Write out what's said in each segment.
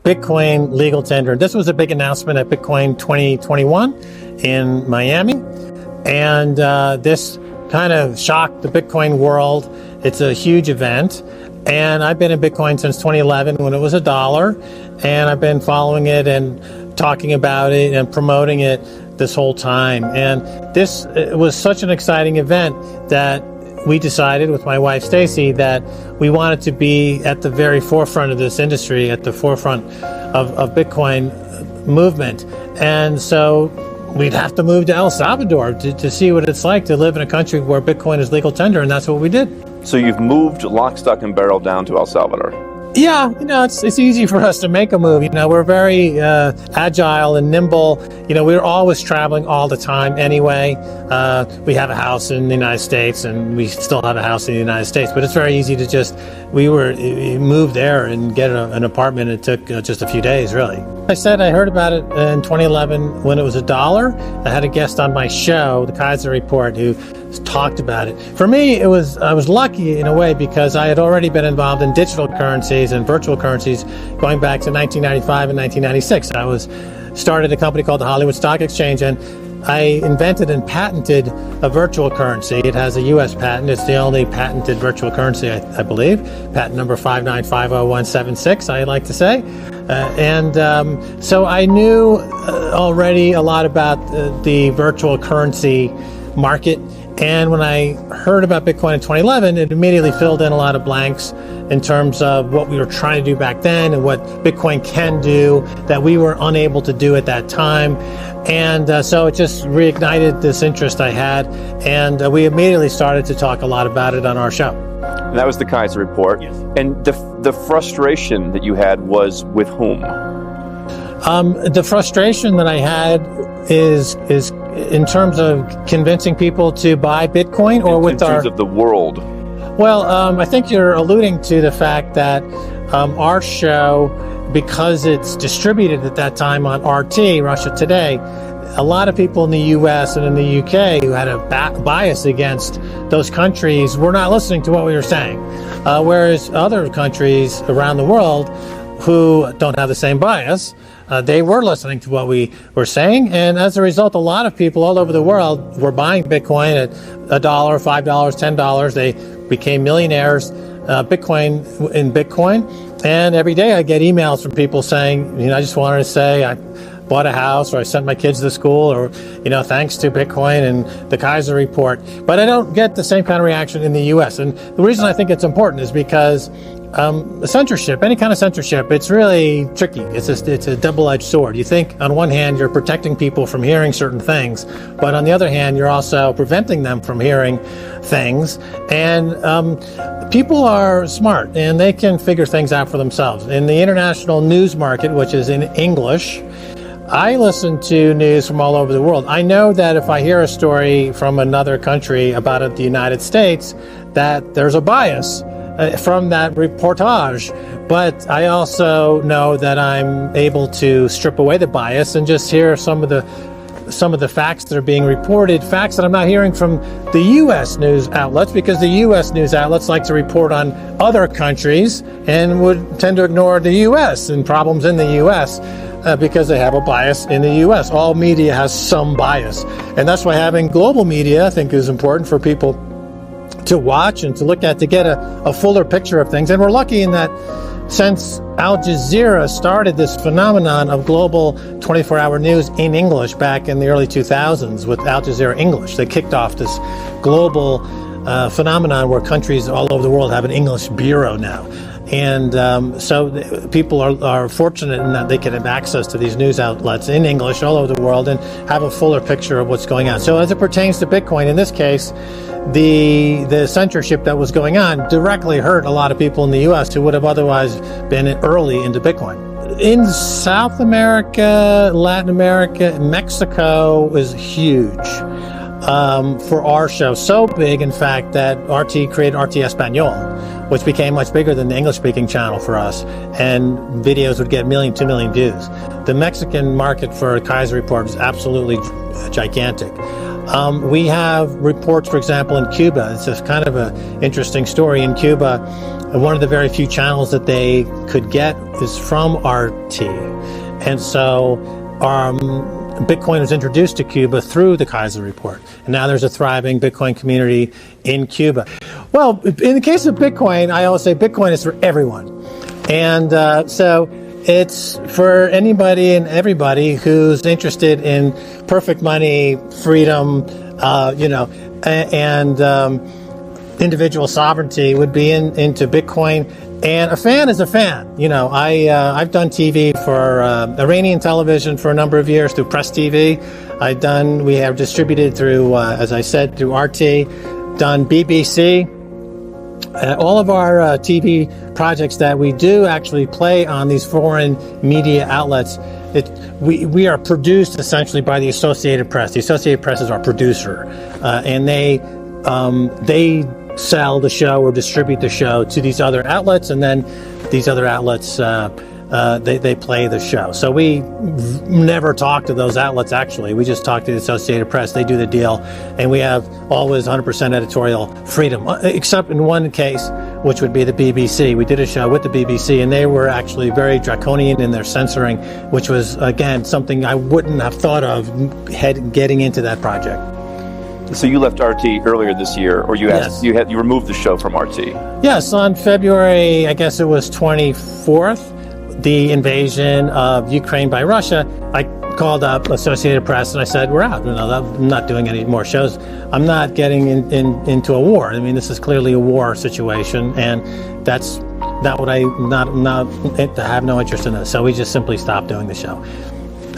Bitcoin legal tender. This was a big announcement at Bitcoin 2021 in Miami. And this kind of shocked the Bitcoin world. It's a huge event. And I've been in Bitcoin since 2011 when it was $1. And I've been following it and talking about it and promoting it this whole time. And this was such an exciting event that we decided with my wife Stacy that we wanted to be at the very forefront of this industry, at the forefront of Bitcoin movement. And so we'd have to move to El Salvador to see what it's like to live in a country where Bitcoin is legal tender, and that's what we did. So you've moved lock, stock, and barrel down to El Salvador. Yeah, it's easy for us to make a move. We're very agile and nimble. We're always traveling all the time anyway. We have a house in the United States, and we still have a house in the United States. But it's very easy to we moved there and get an apartment. It took just a few days, really. I said I heard about it in 2011 when it was $1. I had a guest on my show, the Keiser Report, who talked about it. For me, I was lucky in a way because I had already been involved in digital currencies and virtual currencies going back to 1995 and 1996. I started a company called the Hollywood Stock Exchange, and I invented and patented a virtual currency. It has a U.S. patent. It's the only patented virtual currency, I believe. Patent number 5950176, I like to say. So I knew already a lot about the virtual currency market. And when I heard about Bitcoin in 2011, it immediately filled in a lot of blanks in terms of what we were trying to do back then and what Bitcoin can do that we were unable to do at that time. And so it just reignited this interest I had. And we immediately started to talk a lot about it on our show. And that was the Keiser Report. Yes. And the frustration that you had was with whom? The frustration that I had is in terms of convincing people to buy Bitcoin, or in terms of the world. Well, I think you're alluding to the fact that our show, because it's distributed at that time on RT, Russia Today, a lot of people in the U.S. and in the U.K. who had a bias against those countries were not listening to what we were saying, whereas other countries around the world who don't have the same bias, they were listening to what we were saying, and as a result, a lot of people all over the world were buying Bitcoin at $1, $5, $10. They became millionaires Bitcoin, and every day I get emails from people saying, I just wanted to say I bought a house, or I sent my kids to school, or thanks to Bitcoin and the Keiser Report. But I don't get the same kind of reaction in the U.S. And the reason I think it's important is because censorship, any kind of censorship, it's really tricky. It's a double-edged sword. You think on one hand you're protecting people from hearing certain things, but on the other hand you're also preventing them from hearing things. And people are smart and they can figure things out for themselves. In the international news market, which is in English, I listen to news from all over the world. I know that if I hear a story from another country about the United States, that there's a bias from that reportage, but I also know that I'm able to strip away the bias and just hear some of the facts that are being reported, facts that I'm not hearing from the U.S. news outlets, because the U.S. news outlets like to report on other countries and would tend to ignore the U.S. and problems in the U.S. Because they have a bias in the U.S. All media has some bias, and that's why having global media, I think, is important for people to watch and to look at, to get a fuller picture of things. And we're lucky in that since Al Jazeera started this phenomenon of global 24-hour news in English back in the early 2000s with Al Jazeera English. They kicked off this global phenomenon where countries all over the world have an English bureau now. And so people are fortunate in that they can have access to these news outlets in English all over the world and have a fuller picture of what's going on. So as it pertains to Bitcoin, in this case, the censorship that was going on directly hurt a lot of people in the U.S. who would have otherwise been early into Bitcoin. In South America, Latin America, Mexico is huge for our show. So big, in fact, that RT created RT Espanol, which became much bigger than the English-speaking channel for us, and videos would get 2 million views. The Mexican market for Keiser Report is absolutely gigantic. We have reports, for example, in Cuba. It's just kind of an interesting story. In Cuba, one of the very few channels that they could get is from RT. And so Bitcoin was introduced to Cuba through the Keiser Report. And now there's a thriving Bitcoin community in Cuba. Well, in the case of Bitcoin, I always say Bitcoin is for everyone. And so it's for anybody and everybody who's interested in perfect money, freedom, and individual sovereignty would be into Bitcoin. And a fan is a fan. I've done TV for Iranian television for a number of years through Press TV. We have distributed through, as I said, through RT, done BBC. All of our TV projects that we do actually play on these foreign media outlets. We are produced essentially by the Associated Press. The Associated Press is our producer, and they sell the show or distribute the show to these other outlets, and then these other outlets they play the show. So we never talk to those outlets. Actually, we just talk to the Associated Press. They do the deal, and we have always 100% editorial freedom, except in one case, which would be the BBC. We did a show with the BBC, and they were actually very draconian in their censoring, which was again something I wouldn't have thought of getting into that project. So you left RT earlier this year, or you removed the show from RT? Yes, on February, I guess it was 24th, the invasion of Ukraine by Russia. I called up Associated Press and I said, we're out. I'm not doing any more shows. I'm not getting into a war. I mean, this is clearly a war situation, and that's not what I have no interest in this. So we just simply stopped doing the show.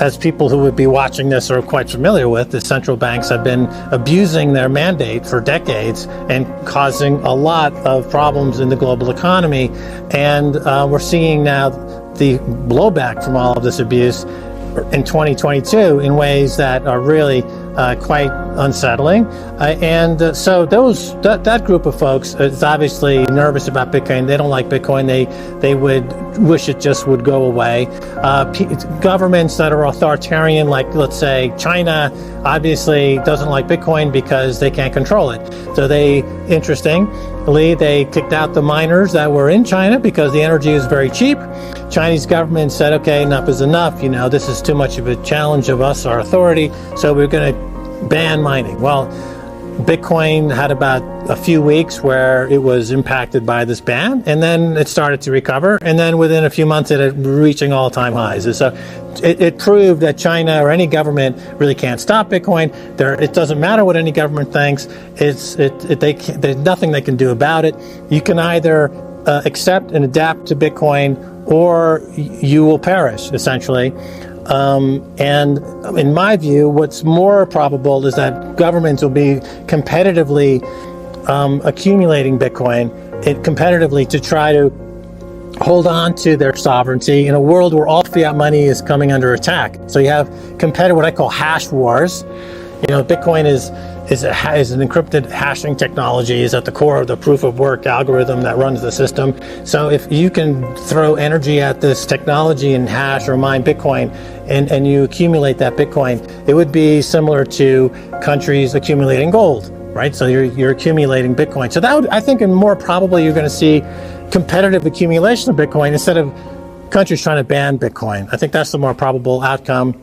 As people who would be watching this are quite familiar with, the central banks have been abusing their mandate for decades and causing a lot of problems in the global economy. And we're seeing now the blowback from all of this abuse in 2022 in ways that are really quite unsettling. So that group of folks is obviously nervous about Bitcoin. They don't like Bitcoin. They would wish it just would go away. Governments that are authoritarian, like let's say China, obviously doesn't like Bitcoin because they can't control it. So interestingly, they kicked out the miners that were in China because the energy is very cheap. Chinese government said, okay, enough is enough. This is too much of a challenge of us, our authority, so we're going to ban mining. Well, Bitcoin had about a few weeks where it was impacted by this ban, and then it started to recover, and then within a few months it had reaching all-time highs. And so it proved that China or any government really can't stop Bitcoin. It doesn't matter what any government thinks. There's nothing they can do about it. You can either accept and adapt to Bitcoin, or you will perish, essentially. And in my view, what's more probable is that governments will be competitively accumulating Bitcoin, competitively to try to hold on to their sovereignty in a world where all fiat money is coming under attack. So you have what I call hash wars. Bitcoin is an encrypted hashing technology, is at the core of the proof of work algorithm that runs the system. So if you can throw energy at this technology and hash or mine Bitcoin, and you accumulate that Bitcoin, it would be similar to countries accumulating gold, right? So you're accumulating Bitcoin. So I think, and more probably, you're going to see competitive accumulation of Bitcoin instead of countries trying to ban Bitcoin. I think that's the more probable outcome.